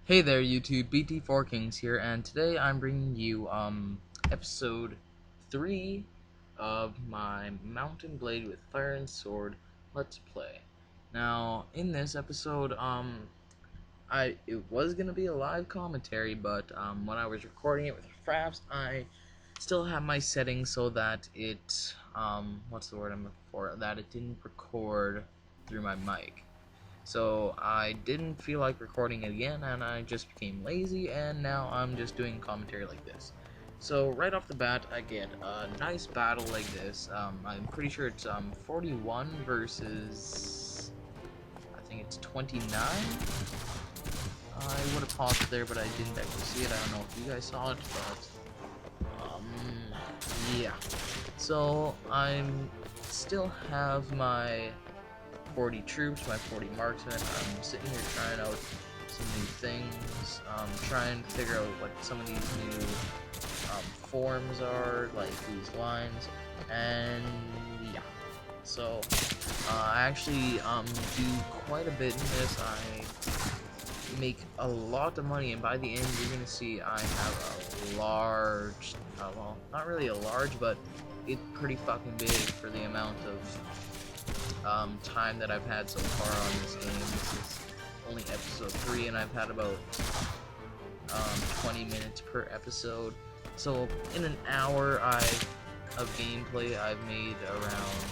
Hey there YouTube, BT4Kings here, and today I'm bringing you episode 3 of my Mountain Blade with Fire and Sword Let's Play. Now, in this episode, it was gonna be a live commentary, but when I was recording it with Fraps, I still have my settings so that it what's the word I'm looking for? That it didn't record through my mic. So I didn't feel like recording it again, and I just became lazy, and now I'm just doing commentary like this. So right off the bat, I get a nice battle like this. I'm pretty sure it's 41 versus, I think it's 29. I would have paused there, but I didn't actually see it. I don't know if you guys saw it, but yeah. So I'm still have my 40 troops, my 40 marksmen. I'm sitting here trying out some new things, trying to figure out what some of these new forms are, like these lines, and yeah. So I actually do quite a bit in this. I make a lot of money, and by the end you're gonna see I have a large, well, not really a large, but it's pretty fucking big for the amount of time that I've had so far on this game. This is only episode 3, and I've had about 20 minutes per episode. So in an hour of gameplay, I've made around.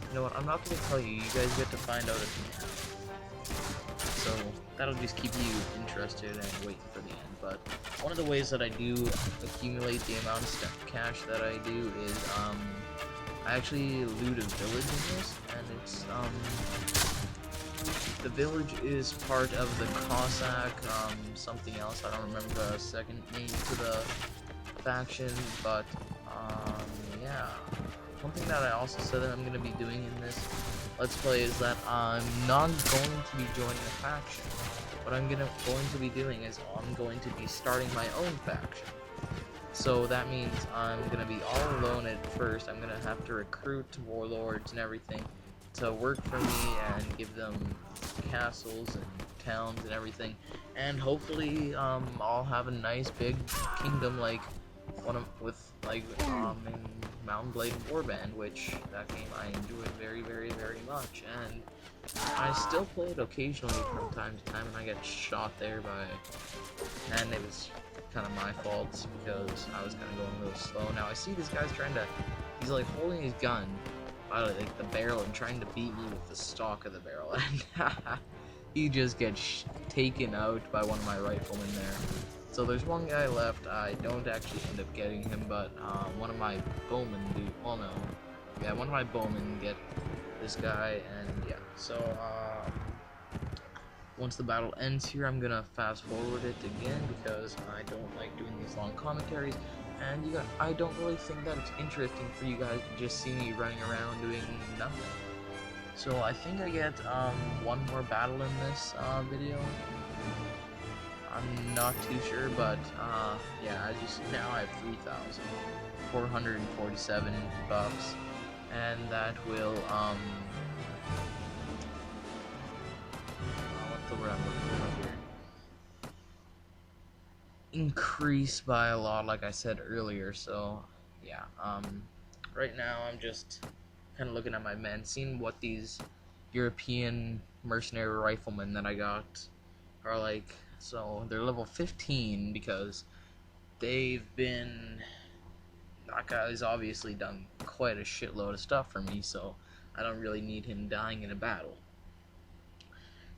You know what? I'm not gonna tell you. You guys get to find out at the end. So that'll just keep you interested and waiting for the end. But one of the ways that I do accumulate the amount of cash that I do is I actually loot a village in this, and it's the village is part of the Cossack something else. I don't remember the second name to the faction, but yeah. One thing that I also said that I'm gonna be doing in this Let's Play is that I'm not going to be joining a faction. What I'm going to be doing is I'm going to be starting my own faction. So that means I'm going to be all alone at first. I'm going to have to recruit warlords and everything to work for me and give them castles and towns and everything. And hopefully I'll have a nice big kingdom like in Mountain Blade Warband, which that game I enjoyed very, very, very much. And I still play it occasionally from time to time, and I get shot there and it was kind of my fault because I was kind of going a little slow. Now I see this guy's he's like holding his gun by like the barrel and trying to beat me with the stock of the barrel, and he just gets taken out by one of my riflemen there. So there's one guy left. I don't actually end up getting him, but one of my bowmen do. Well, no, yeah, one of my bowmen get this guy, and yeah. So once the battle ends here, I'm gonna fast forward it again because I don't like doing these long commentaries, and I don't really think that it's interesting for you guys to just see me running around doing nothing. So I think I get one more battle in this video. I'm not too sure, but yeah, as you see now, I have 3,447 bucks, and that will what's the word I'm looking for here? Increase by a lot, like I said earlier. So yeah, right now I'm just kind of looking at my men, seeing what these European mercenary riflemen that I got are like. So they're level 15 because that guy's obviously done quite a shitload of stuff for me, so I don't really need him dying in a battle.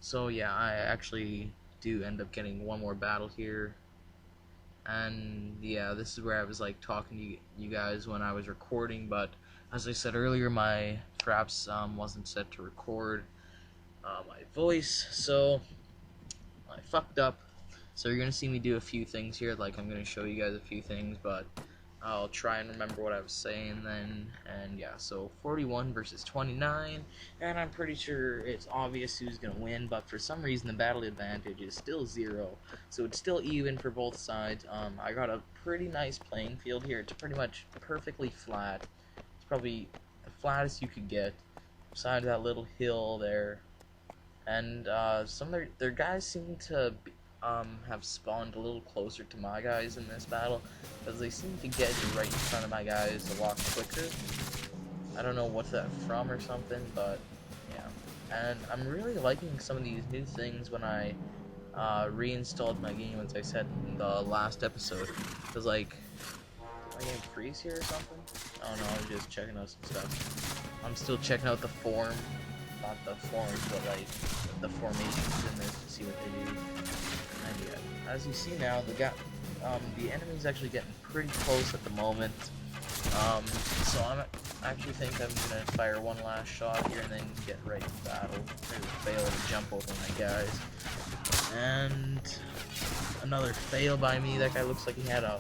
So yeah, I actually do end up getting one more battle here, and yeah, this is where I was like talking to you guys when I was recording, but as I said earlier, my Fraps wasn't set to record my voice, so I fucked up. So you're gonna see me do a few things here, like I'm gonna show you guys a few things, but I'll try and remember what I was saying then. And yeah, so 41 versus 29, and I'm pretty sure it's obvious who's gonna win, but for some reason the battle advantage is still 0, so it's still even for both sides. I got a pretty nice playing field here. It's pretty much perfectly flat. It's probably the flattest you could get, besides that little hill there. and some of their guys seem to have spawned a little closer to my guys in this battle, because they seem to get right in front of my guys a lot quicker. I don't know what's that from or something, but yeah. And I'm really liking some of these new things when I reinstalled my game, as I said in the last episode. Because, like, did my game freeze here or something? I don't know, I was just checking out some stuff. I'm still checking out the form, not the forms, but like the formations in this to see what they do. And yeah, as you see now, the enemy's actually getting pretty close at the moment. So I actually think I'm gonna fire one last shot here and then get right to battle. Maybe fail to jump over my guys. And another fail by me. That guy looks like he had a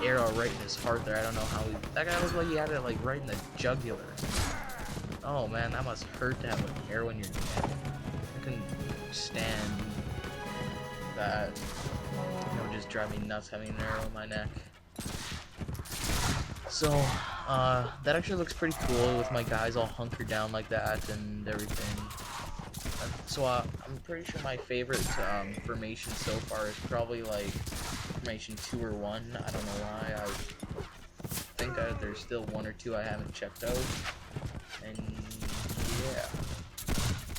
arrow right in his heart there. I don't know how he... That guy looks like he had it like right in the jugular. Oh man, that must hurt to have an arrow in your neck. I couldn't stand that. It would just drive me nuts having an arrow in my neck. So, that actually looks pretty cool with my guys all hunkered down like that and everything. So, I'm pretty sure my favorite formation so far is probably like formation 2 or 1. I don't know why. I think there's still 1 or 2 I haven't checked out. And yeah.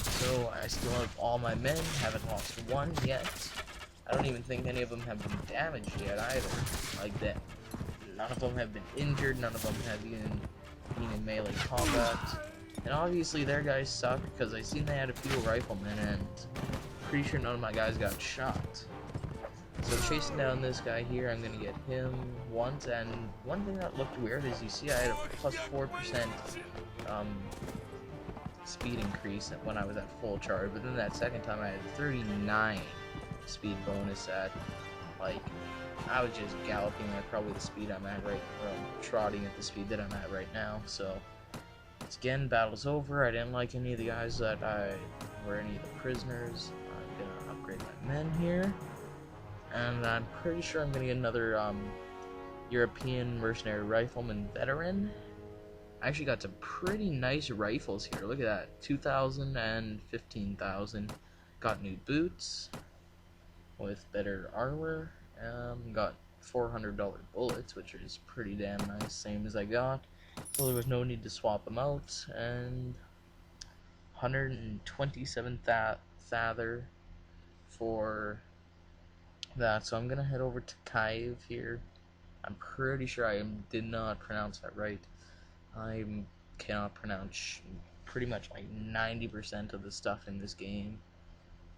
So, I still have all my men, haven't lost 1 yet. I don't even think any of them have been damaged yet either. Like that. None of them have been injured, none of them have even been in melee combat. And obviously their guys suck, because I seen they had a few riflemen, and pretty sure none of my guys got shot. So chasing down this guy here, I'm gonna get him once, and one thing that looked weird is you see I had a plus 4% speed increase when I was at full charge, but then that second time I had 39 speed bonus at, like, I was just galloping at probably the speed I'm at right, or trotting at the speed that I'm at right now. So, again, battle's over. I didn't like any of the guys that were any of the prisoners. I'm gonna upgrade my men here, and I'm pretty sure I'm gonna get another European mercenary rifleman veteran. I actually got some pretty nice rifles here. Look at that, 2,000 and 15,000. Got new boots with better armor. Got $400 bullets, which is pretty damn nice, same as I got. So there was no need to swap them out. And 127 Thather for that. So I'm gonna head over to Kyiv here. I'm pretty sure I did not pronounce that right. I cannot pronounce pretty much like 90% of the stuff in this game.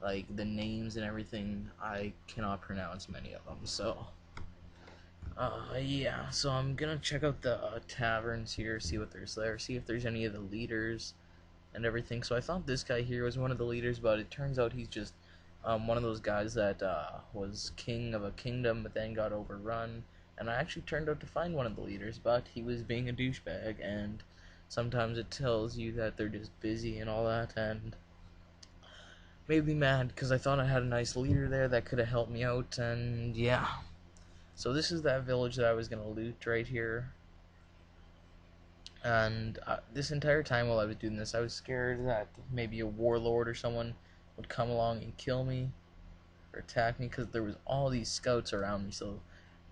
Like the names and everything, I cannot pronounce many of them. So, yeah. So I'm gonna check out the taverns here, see what there's there, see if there's any of the leaders and everything. So I thought this guy here was one of the leaders, but it turns out he's just one of those guys that was king of a kingdom, but then got overrun. And I actually turned out to find one of the leaders, but he was being a douchebag, and sometimes it tells you that they're just busy and all that, and made me mad because I thought I had a nice leader there that could have helped me out, and yeah. So this is that village that I was gonna loot right here. And this entire time while I was doing this, I was scared that maybe a warlord or someone would come along and kill me or attack me, because there was all these scouts around me, so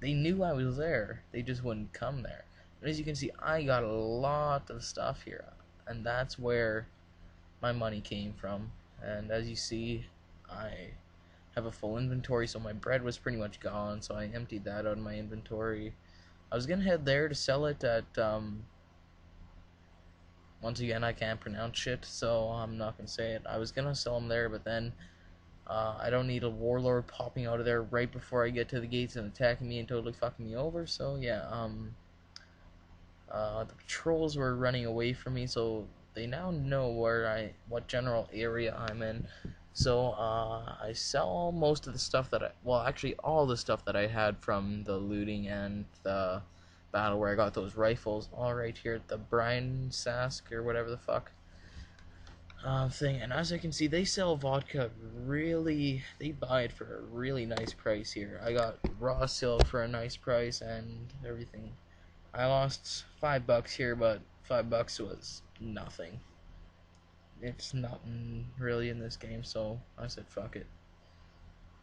they knew I was there. They just wouldn't come there. And as you can see, I got a lot of stuff here, and that's where my money came from. And as you see, I have a full inventory, so my bread was pretty much gone, so I emptied that out of my inventory. I was gonna head there to sell it at, once again, I can't pronounce shit, so I'm not gonna say it. I was gonna sell them there, but then I don't need a warlord popping out of there right before I get to the gates and attacking me and totally fucking me over, so yeah, the patrols were running away from me, so they now know what general area I'm in. So I sell most of the stuff that well, actually all the stuff that I had from the looting and the battle where I got those rifles, all right here at the Brian Sask or whatever the fuck thing. And as I can see, they sell vodka they buy it for a really nice price here. I got raw silk for a nice price and everything. I lost $5 here, but $5 was nothing. it's nothing really in this game, so I said fuck it.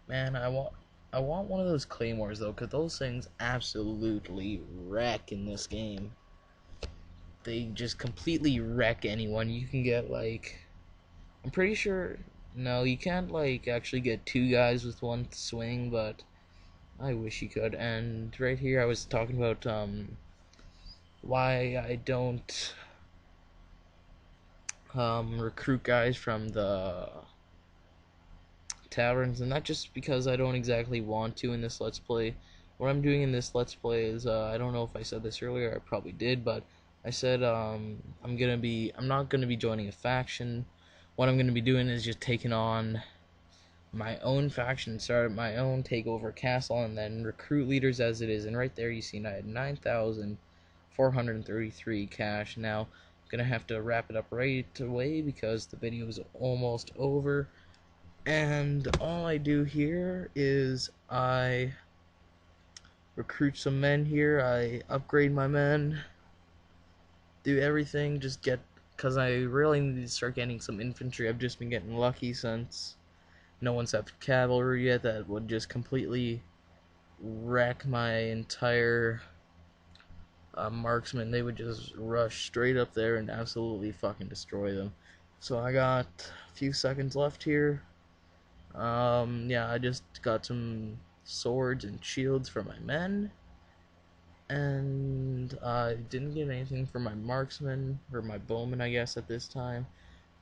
Man, I want one of those claymores though, cause those things absolutely wreck in this game. They just completely wreck anyone. You can get like, I'm pretty sure, no, you can't like actually get two guys with one swing, but I wish you could. And right here I was talking about why I don't recruit guys from the taverns, and not just because I don't exactly want to in this let's play. What I'm doing in this let's play is I don't know if I said this earlier, I probably did, but I said I'm not gonna be joining a faction. What I'm gonna be doing is just taking on my own faction, start my own takeover castle, and then recruit leaders as it is. And right there you see I had 9,433 cash. Now I'm gonna have to wrap it up right away because the video is almost over. And all I do here is I recruit some men here, I upgrade my men, do everything, just get, because I really need to start getting some infantry. I've just been getting lucky since no one's have cavalry yet. That would just completely wreck my entire marksmen. They would just rush straight up there and absolutely fucking destroy them. So I got a few seconds left here. Yeah, I just got some swords and shields for my men, and I didn't get anything for my marksmen, or my bowmen, I guess, at this time.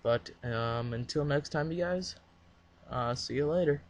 But, until next time, you guys, see you later.